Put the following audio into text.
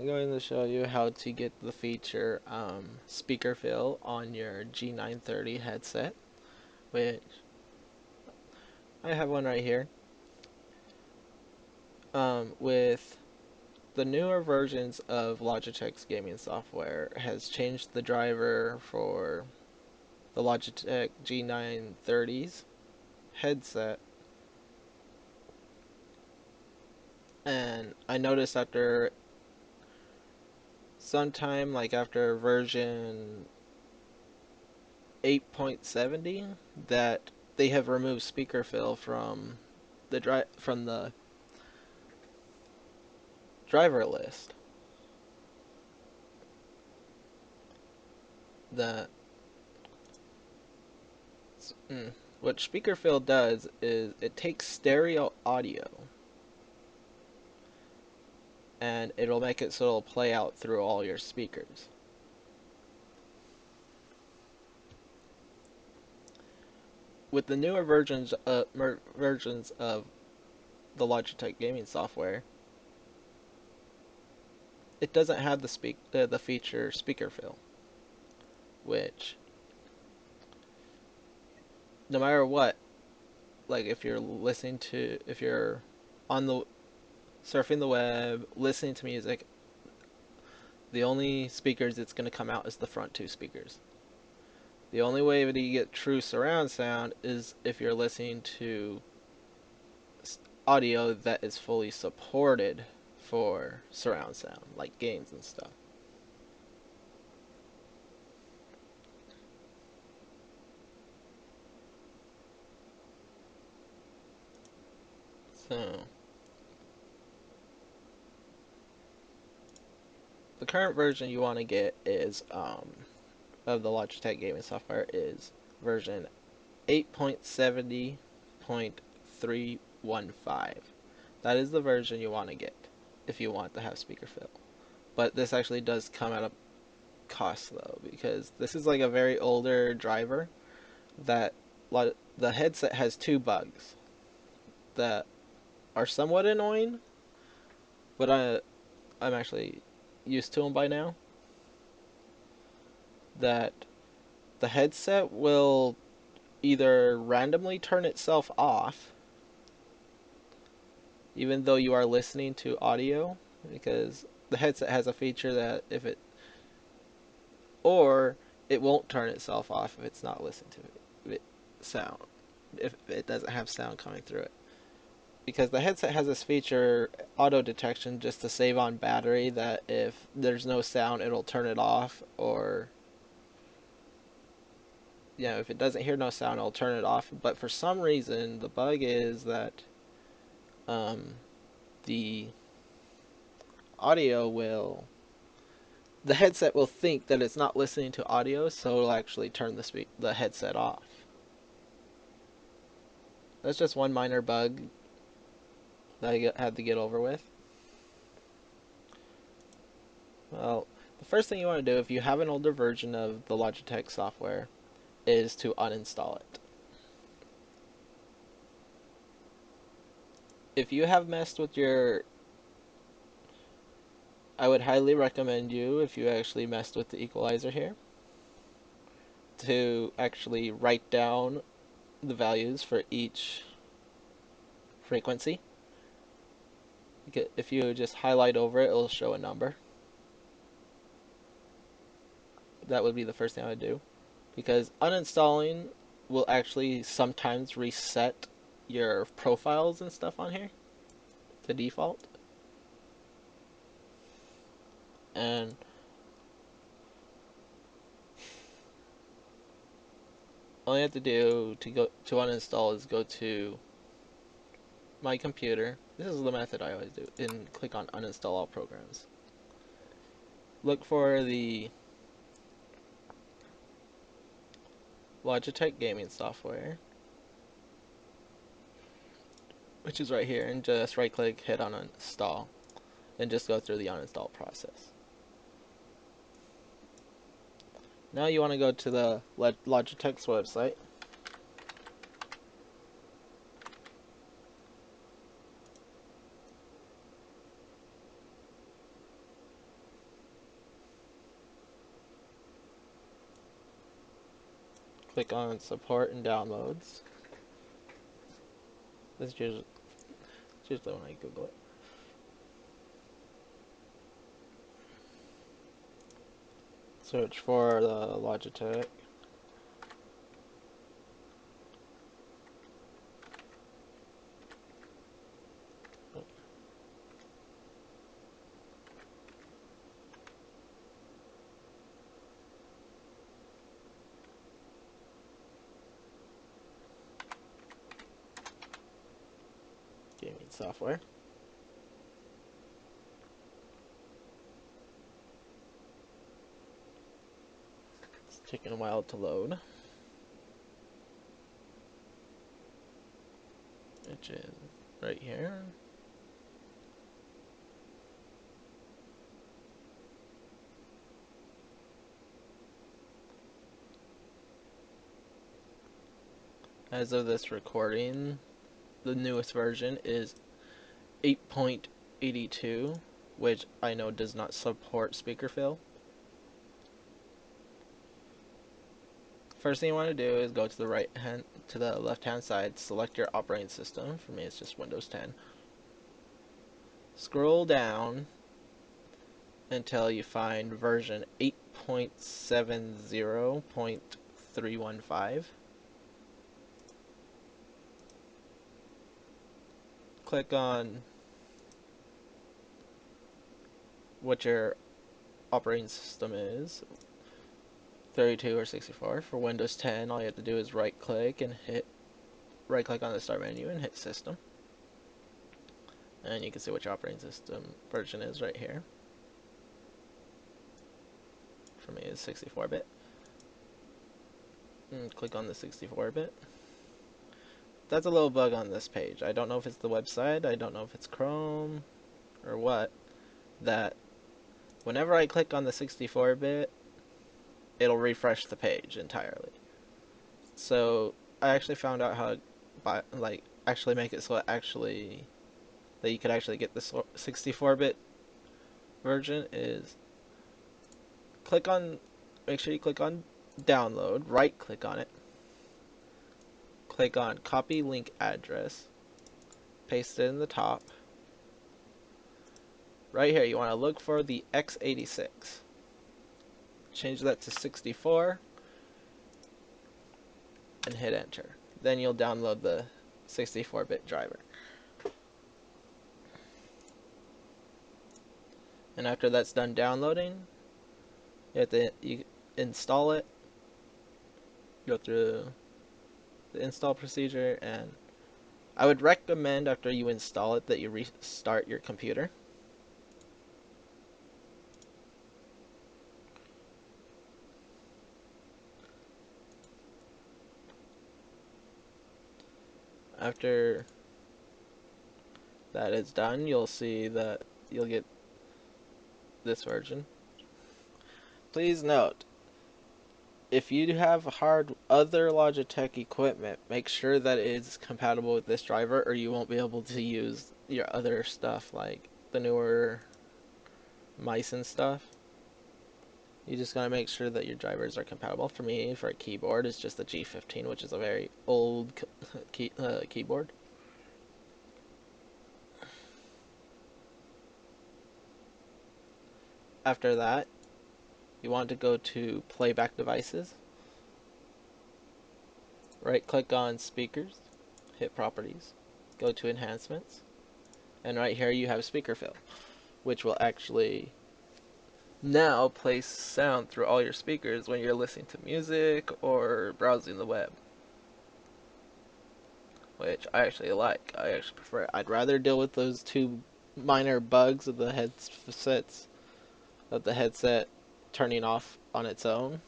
I'm going to show you how to get the feature speaker fill on your G930 headset, which I have one right here. With the newer versions of Logitech's gaming software has changed the driver for the Logitech G930's headset, and I noticed after sometime like after version 8.70 that they have removed speaker fill from the driver list. The what speaker fill does is it takes stereo audio and it'll make it so it'll play out through all your speakers. With the newer versions of the Logitech gaming software, it doesn't have the feature speaker fill, which no matter what, like if you're on the surfing the web, listening to music, the only speakers it's going to come out is the front two speakers. The only way that you get true surround sound is if you're listening to audio that is fully supported for surround sound, like games and stuff. So, the current version you want to get is of the Logitech gaming software is version 8.70.315. That is the version you want to get if you want to have speaker fill. But this actually does come at a cost though, because this is like a very older driver that the headset has two bugs that are somewhat annoying, but I'm actually used to them by now. That the headset will either randomly turn itself off even though you are listening to audio, because the headset has a feature that if it or it won't turn itself off if it's not listening to sound, if it doesn't have sound coming through it, because the headset has this feature, auto detection, just to save on battery, that if there's no sound it'll turn it off, or if it doesn't hear no sound it'll turn it off. But for some reason the bug is that um, the audio will the headset will think that it's not listening to audio, so it'll actually turn the headset off. That's just one minor bug that I had to get over with. Well, the first thing you want to do if you have an older version of the Logitech software is to uninstall it. If you have messed with I would highly recommend you, if you actually messed with the equalizer here, to actually write down the values for each frequency. If you just highlight over it, it'll show a number. That would be the first thing I would do, because uninstalling will actually sometimes reset your profiles and stuff on here to default. And all you have to do to uninstall is go to my computer. This is the method I always do, and click on uninstall all programs. Look for the Logitech gaming software, which is right here, and just right click, hit on install, and just go through the uninstall process. Now you want to go to the Logitech's website. Click on support and downloads. This is usually when I Google it. Search for the Logitech. Gaming software. It's taking a while to load. Which is right here. As of this recording, the newest version is 8.82, which I know does not support speaker fill. First thing you want to do is go to the left hand side, select your operating system. For me, it's just Windows 10. Scroll down until you find version 8.70.315. Click on what your operating system is, 32 or 64. For Windows 10, all you have to do is right click on the start menu and hit system. And you can see which operating system version is right here. For me, it's 64-bit. And click on the 64-bit. That's a little bug on this page. I don't know if it's the website, I don't know if it's Chrome, or what, that whenever I click on the 64-bit, it'll refresh the page entirely. So I actually found out how to actually make it so that you could actually get the 64-bit version is make sure you click on download, right click on it, click on copy link address, paste it in the top. Right here you want to look for the x86. Change that to 64 and hit enter. Then you'll download the 64-bit driver. And after that's done downloading, you install it, go through the install procedure, and I would recommend after you install it that you restart your computer. After that is done, you'll see that you'll get this version. Please note, if you have other Logitech equipment, make sure that it is compatible with this driver, or you won't be able to use your other stuff like the newer mice and stuff. You just gotta make sure that your drivers are compatible. For me, for a keyboard, it's just the G930, which is a very old keyboard. After that, you want to go to playback devices. Right click on speakers, hit properties, go to enhancements, and right here you have speaker fill, which will actually now play sound through all your speakers when you're listening to music or browsing the web. Which I actually like. I actually prefer it. I'd rather deal with those two minor bugs of the headset turning off on its own